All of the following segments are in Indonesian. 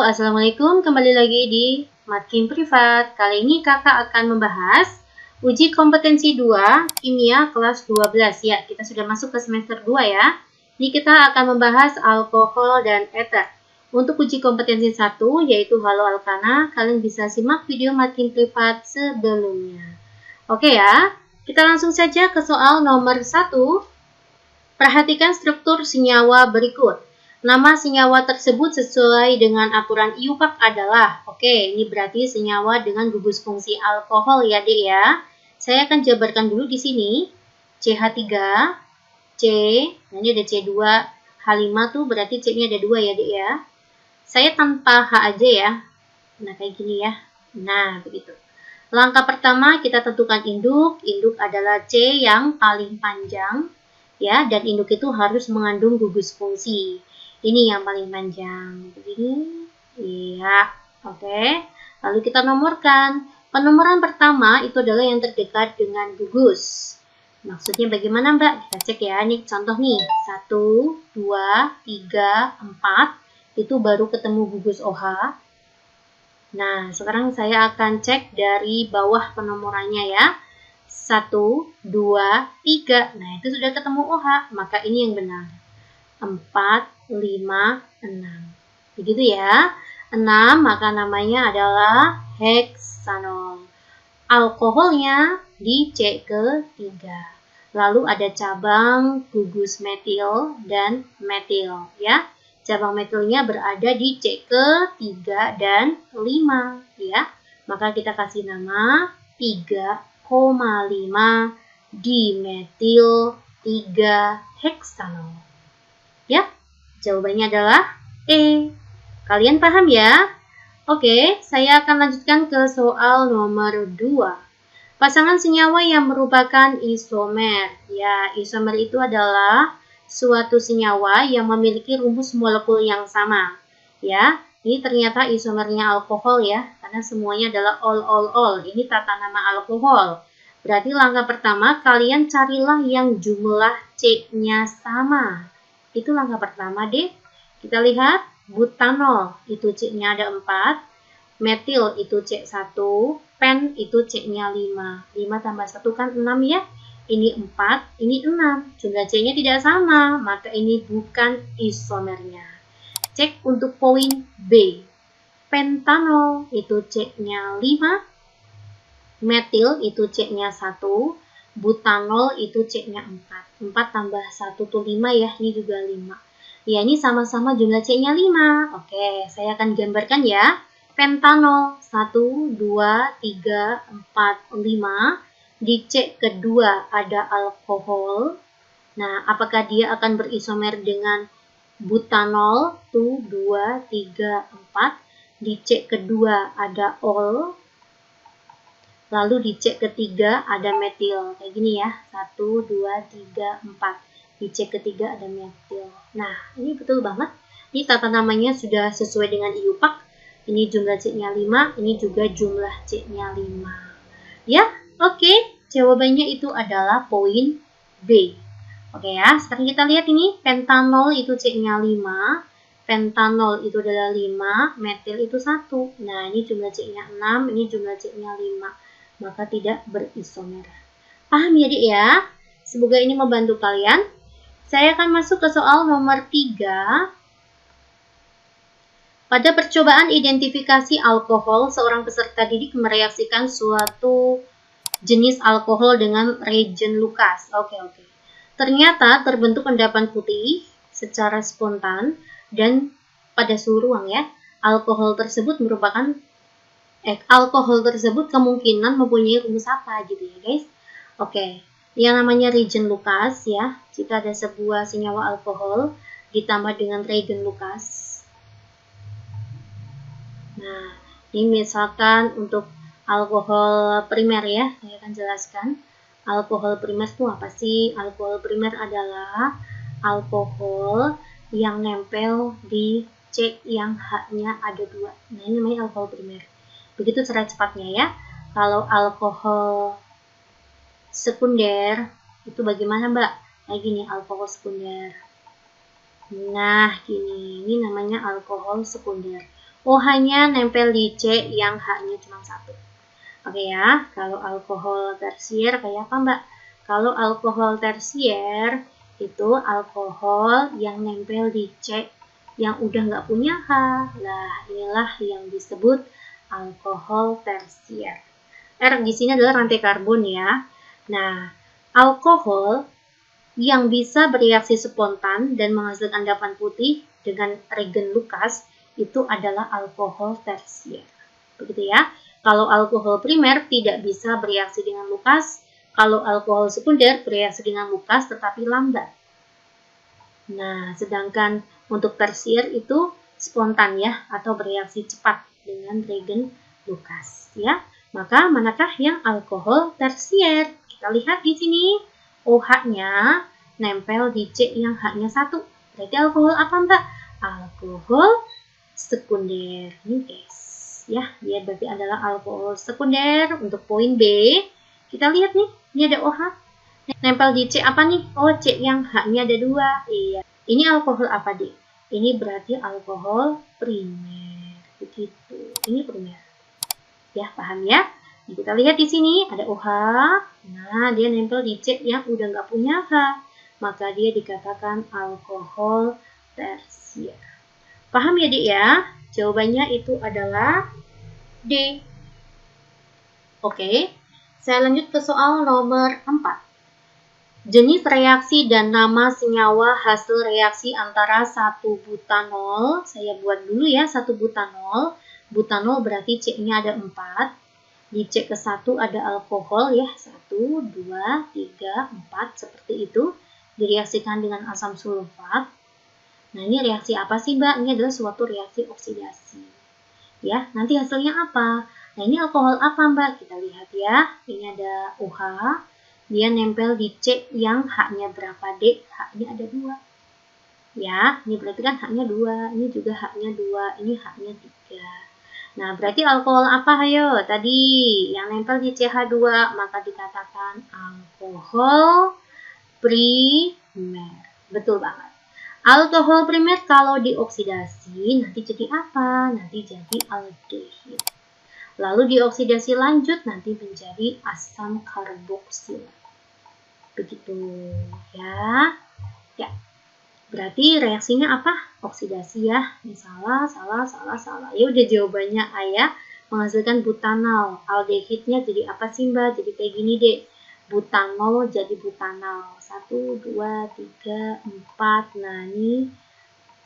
Assalamualaikum. Kembali lagi di Makin Privat. Kali ini kakak akan membahas uji kompetensi 2 kimia kelas 12 ya. Kita sudah masuk ke semester 2 ya. Ini kita akan membahas alkohol dan eter. Untuk uji kompetensi 1 yaitu halo alkana, kalian bisa simak video Makin Privat sebelumnya. Oke ya. Kita langsung saja ke soal nomor 1. Perhatikan struktur senyawa berikut. Nama senyawa tersebut sesuai dengan aturan IUPAC adalah, ini berarti senyawa dengan gugus fungsi alkohol ya dek ya. Saya akan jabarkan dulu di sini. CH3, C, nah ini ada C2, H5 tuh berarti C-nya ada 2 ya dek ya. Saya tanpa H aja ya. Nah kayak gini ya. Nah begitu. Langkah pertama kita tentukan induk. Induk adalah C yang paling panjang ya, dan induk itu harus mengandung gugus fungsi. Ini yang paling panjang, begini, iya, oke. Lalu kita nomorkan. Penomoran pertama itu adalah yang terdekat dengan gugus. Maksudnya bagaimana mbak? Kita cek ya, ini contoh nih, 1, 2, 3, 4, itu baru ketemu gugus OH. Nah, sekarang saya akan cek dari bawah penomorannya ya. 1, 2, 3, nah itu sudah ketemu OH, maka ini yang benar. 4, 5, 6. Begitu ya. 6 maka namanya adalah heksanol. Alkoholnya di C ketiga. Lalu ada cabang gugus metil dan metil ya. Cabang metilnya berada di C ketiga dan 5 ya. Maka kita kasih nama 3,5 dimetil 3 heksanol. Ya, jawabannya adalah E. Kalian paham ya? Oke, saya akan lanjutkan ke soal nomor 2. Pasangan senyawa yang merupakan isomer. Ya, isomer itu adalah suatu senyawa yang memiliki rumus molekul yang sama. Ya, ini ternyata isomernya alkohol ya, karena semuanya adalah all. Ini tata nama alkohol. Berarti langkah pertama kalian carilah yang jumlah C-nya sama. Itu langkah pertama deh. Kita lihat butanol itu C-nya ada 4, metil itu C1, pen itu C-nya 5. 5 tambah 1 kan 6 ya. Ini 4, ini 6. Jumlah C-nya tidak sama, maka ini bukan isomernya. Cek untuk poin B. Pentanol itu C-nya 5, metil itu C-nya 1, butanol itu C-nya 4. 4 tambah 1 tuh 5 ya, ini juga 5. Ya, ini sama-sama jumlah C-nya 5. Oke, saya akan gambarkan ya. Pentanol 1, 2, 3, 4, 5. Di C kedua ada alkohol. Nah, apakah dia akan berisomer dengan butanol? Tuh, 2, 3, 4. Di C kedua ada ol. Lalu di C ketiga ada metil. Kayak gini ya. 1, 2, 3, 4. Di C ketiga ada metil. Nah, ini betul banget. Ini tata namanya sudah sesuai dengan IUPAC. Ini jumlah C-nya 5. Ini juga jumlah C-nya 5. Ya, oke. Jawabannya itu adalah poin B. Oke ya, sekarang kita lihat ini. Pentanol itu C-nya 5. Pentanol itu adalah 5. Metil itu 1. Nah, ini jumlah C-nya 6. Ini jumlah C-nya 5. Maka tidak berisomer. Paham ya, Dik ya? Semoga ini membantu kalian. Saya akan masuk ke soal nomor 3. Pada percobaan identifikasi alkohol, seorang peserta didik mereaksikan suatu jenis alkohol dengan reagen Lucas. Oke. Ternyata terbentuk endapan putih secara spontan dan pada suhu ruang ya. Alkohol tersebut kemungkinan mempunyai rumus apa gitu ya guys. Oke, yang namanya reagen Lucas ya, jika ada sebuah senyawa alkohol ditambah dengan reagen Lucas. Nah, ini misalkan untuk alkohol primer ya, saya akan jelaskan. Alkohol primer itu apa sih? Alkohol primer adalah alkohol yang nempel di C yang H-nya ada 2. Nah, ini namanya alkohol primer. Begitu cara cepatnya ya. Kalau alkohol sekunder itu bagaimana mbak? Kayak gini alkohol sekunder. Nah gini, ini namanya alkohol sekunder. OH-nya nempel di C yang H-nya cuma 1. Oke ya, kalau alkohol tersier kayak apa Mbak? Kalau alkohol tersier itu alkohol yang nempel di C yang udah nggak punya H. Nah, inilah yang disebut alkohol tersier. R di sini adalah rantai karbon ya. Nah, alkohol yang bisa bereaksi spontan dan menghasilkan endapan putih dengan regen Lucas itu adalah alkohol tersier. Begitu ya. Kalau alkohol primer tidak bisa bereaksi dengan Lucas, kalau alkohol sekunder bereaksi dengan Lucas tetapi lambat. Nah, sedangkan untuk tersier itu spontan ya atau bereaksi cepat dengan regen Lucas ya. Maka manakah yang alkohol tersier? Kita lihat di sini. OH-nya nempel di C yang H-nya 1. Berarti alkohol apa Mbak? Alkohol sekunder. Ini guys. Ya, dia berarti adalah alkohol sekunder. Untuk poin B, kita lihat nih, ini ada OH. Nempel di C apa nih? Oh, C yang H-nya ada 2. Iya. Ini alkohol apa, Dek? Ini berarti alkohol primer. Begitu. Ini primer. Ya, paham ya? Nah, kita lihat di sini ada OH. Nah, dia nempel di C yang udah nggak punya H. Maka dia dikatakan alkohol tersier. Paham ya, Dik ya? Jawabannya itu adalah D. Oke, saya lanjut ke soal nomor 4. Jenis reaksi dan nama senyawa hasil reaksi antara 1 butanol. Saya buat dulu ya, 1 butanol. Butanol berarti C-nya ada 4. Di C ke 1 ada alkohol ya, 1, 2, 3, 4, seperti itu. Direaksikan dengan asam sulfat. Nah, ini reaksi apa sih Mbak? Ini adalah suatu reaksi oksidasi. Ya, nanti hasilnya apa? Nah, ini alkohol apa Mbak? Kita lihat ya. Ini ada OH. Dia nempel di C yang H-nya berapa, Dek? H-nya ada 2. Ya, ini berarti kan H-nya 2. Ini juga H-nya 2. Ini H-nya 3. Nah, berarti alkohol apa, ayo? Tadi yang nempel di CH2, maka dikatakan alkohol primer. Betul banget. Alkohol primer kalau dioksidasi, nanti jadi apa? Nanti jadi aldehid. Lalu dioksidasi lanjut nanti menjadi asam karboksil. Begitu ya. Ya. Berarti reaksinya apa? Oksidasi ya. Ini salah. Ya udah jawabannya A ya. Menghasilkan butanol. Aldehidnya jadi apa sih Mbak? Jadi kayak gini deh. Butanol jadi butanal. 1, 2, 3, 4. Nah ini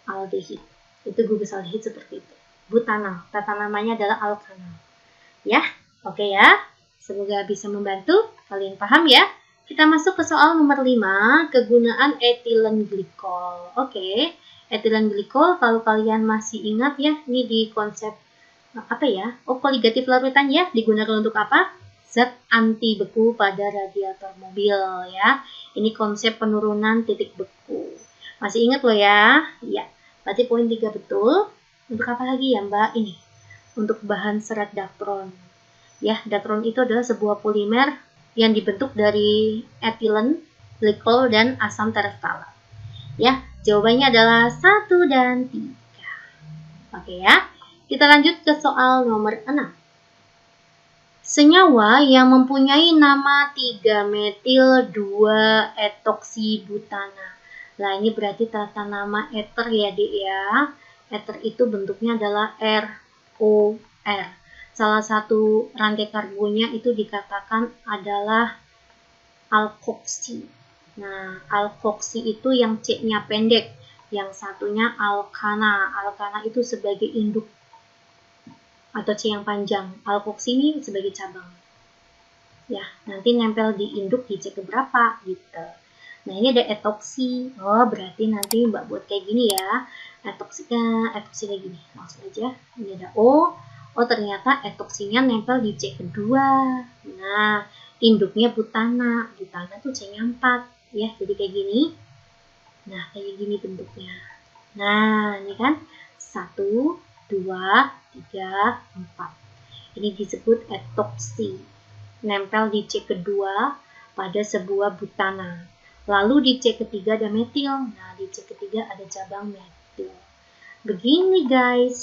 aldehid. Itu gugus aldehid seperti itu. Butanal. Tata namanya adalah alkanal. Ya, oke ya. Semoga bisa membantu. Kalian paham ya? Kita masuk ke soal nomor 5, kegunaan etilen glikol. Oke, etilen glikol kalau kalian masih ingat ya, ini di konsep apa ya? Oh, koligatif larutan ya, digunakan untuk apa? Zat anti beku pada radiator mobil ya. Ini konsep penurunan titik beku. Masih ingat loh ya? Ya, berarti poin 3 betul. Untuk apa lagi ya Mbak? Ini. Untuk bahan serat dacron. Ya, dacron itu adalah sebuah polimer yang dibentuk dari etilen, glikol, dan asam tereftalat. Ya, jawabannya adalah 1 dan 3. Oke ya, kita lanjut ke soal nomor 6. Senyawa yang mempunyai nama 3-metil-2-etoksibutana. Nah, ini berarti tata nama eter ya, Dek ya. Eter itu bentuknya adalah ROR. Salah satu rantai karbonnya itu dikatakan adalah alkoksi. Nah, alkoksi itu yang C-nya pendek, yang satunya alkana. Alkana itu sebagai induk atau C yang panjang. Alkoksi ini sebagai cabang. Ya, nanti nempel di induk di C keberapa gitu. Nah, ini ada etoksi. Oh, berarti nanti Mbak buat kayak gini ya. Etoksinya gini. Langsung aja. Ini ada O. Oh, ternyata etoksinya nempel di C kedua. Nah, induknya butana. Butana tuh C-nya 4. Ya, jadi kayak gini. Nah, kayak gini bentuknya. Nah, ini kan 1, 2, 3, 4. Ini disebut etoksi. Nempel di C kedua pada sebuah butana. Lalu di C ketiga ada metil. Nah, di C ketiga ada cabang metil. Begini guys.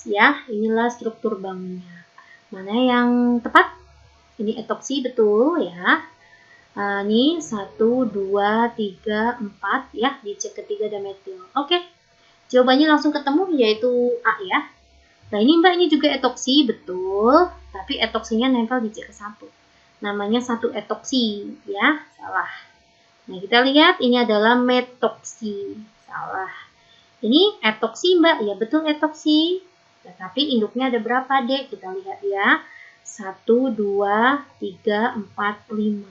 ya. Inilah struktur bangunnya. Mana yang tepat? Ini etoksi betul ya. Ini 1, 2, 3, 4 ya. Dicek ketiga ada metil. Oke. Jawabannya langsung ketemu yaitu A ya. Nah ini Mbak, ini juga etoksi betul. Tapi etoksinya nempel di C ke 1. Namanya satu etoksi ya. Salah. Nah kita lihat ini adalah metoksi. Salah. Ini etoksi Mbak. Ya betul etoksi. Tetapi induknya ada berapa Dek? Kita lihat ya. 1, 2, 3, 4, 5.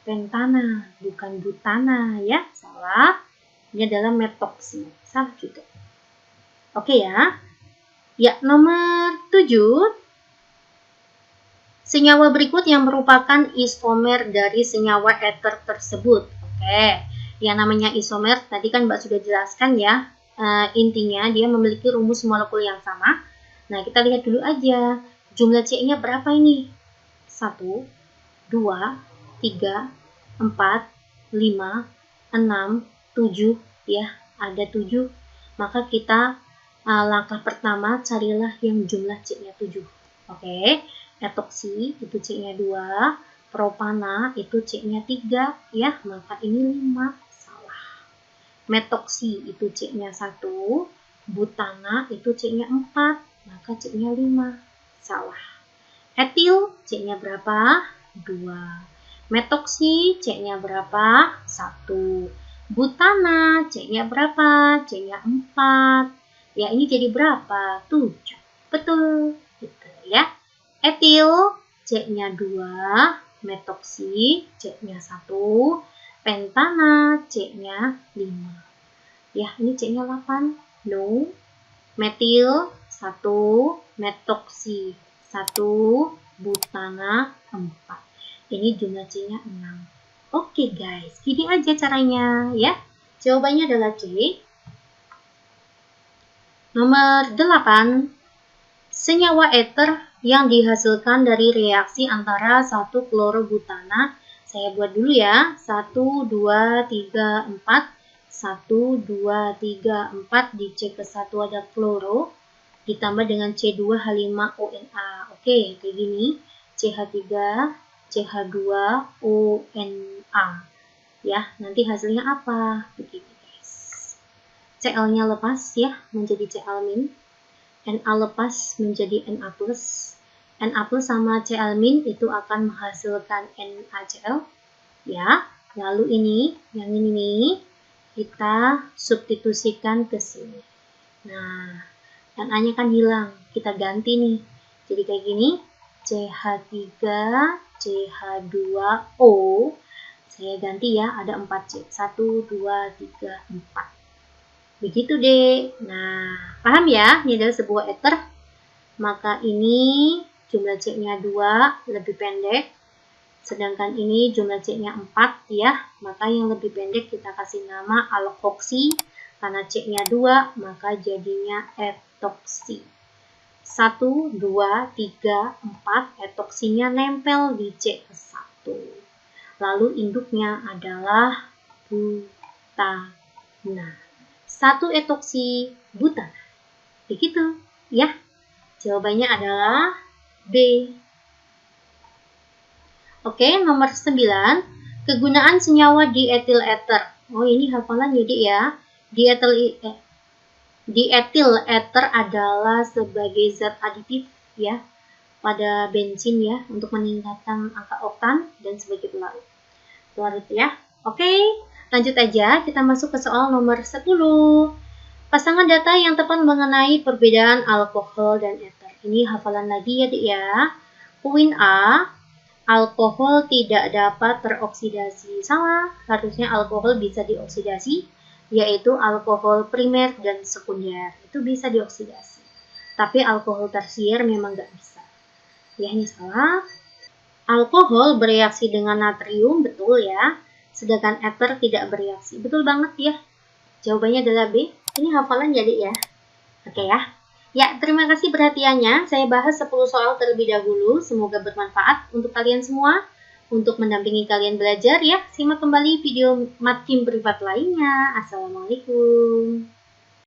Pentana, bukan butana ya. Salah. Ini adalah metoksi. Salah juga. Oke ya. Ya, nomor 7. Senyawa berikut yang merupakan isomer dari senyawa eter tersebut. Oke. Yang namanya isomer tadi kan Mbak sudah jelaskan ya. Intinya dia memiliki rumus molekul yang sama. Nah, kita lihat dulu aja. Jumlah C-nya berapa ini? 1, 2, 3, 4, 5, 6, 7 ya. Ada 7. Maka kita langkah pertama carilah yang jumlah C-nya 7. Oke. Etoksi itu C-nya 2. Propana itu C-nya 3 ya. Maka ini 5. Salah. Metoksi itu C-nya 1. Butana itu C-nya 4. Maka C-nya 5. Salah. Etil C-nya berapa? 2. Metoksi C-nya berapa? 1. Butana C-nya berapa? C-nya 4. Ya ini jadi berapa? 7. Betul. Gitu ya. Etil C-nya 2. Metoksi C-nya 1. Pentana C-nya 5. Ya ini C-nya 8. No. Metil 1. Metoksi 1, butana 4. Ini jumlah C-nya 6. Oke guys, gini aja caranya ya. Jawabannya adalah C. Nomor 8. Senyawa eter yang dihasilkan dari reaksi antara 1 klorobutana. Saya buat dulu ya. 1, 2, 3, 4. 1, 2, 3, 4. Di C ke 1 ada kloro. Ditambah dengan C2H5ONa. Oke, kayak gini. CH3, CH2ONa. Ya, nanti hasilnya apa? Begini guys. Cl-nya lepas ya, menjadi Cl-. Na lepas menjadi Na+. Na+ sama Cl- itu akan menghasilkan NaCl. Ya, lalu ini, yang ini nih, kita substitusikan ke sini. Nah, Na-nya kan hilang, kita ganti nih. Jadi kayak gini, CH3, CH2O. Saya ganti ya, ada 4C. 1, 2, 3, 4. Begitu deh. Nah, paham ya? Ini adalah sebuah eter. Maka ini jumlah C-nya 2, lebih pendek. Sedangkan ini jumlah C-nya 4 ya. Maka yang lebih pendek kita kasih nama alkoksi. Karena C-nya 2, maka jadinya etoksi. 1, 2, 3, 4. Etoksinya nempel di C ke 1. Lalu induknya adalah butana. 1 etoksi butana. Begitu ya. Jawabannya adalah B. Oke, nomor 9. Kegunaan senyawa dietil eter. Oh, ini hafalan jadi ya. Dietil eter adalah sebagai zat aditif ya pada bensin ya untuk meningkatkan angka oktan dan sebagai pelarut ya. Oke, lanjut aja kita masuk ke soal nomor 10. Pasangan data yang tepat mengenai perbedaan alkohol dan eter. Ini hafalan lagi ya, Dik ya. Poin A, alkohol tidak dapat teroksidasi. Salah, harusnya alkohol bisa dioksidasi, yaitu alkohol primer dan sekunder. Itu bisa dioksidasi. Tapi alkohol tersier memang nggak bisa. Ya, ini salah. Alkohol bereaksi dengan natrium, betul ya. Sedangkan eter tidak bereaksi. Betul banget ya. Jawabannya adalah B. Ini hafalan jadi ya. Oke ya. Ya, terima kasih perhatiannya. Saya bahas 10 soal terlebih dahulu. Semoga bermanfaat untuk kalian semua. Untuk mendampingi kalian belajar ya. Simak kembali video Matkim privat lainnya. Assalamualaikum.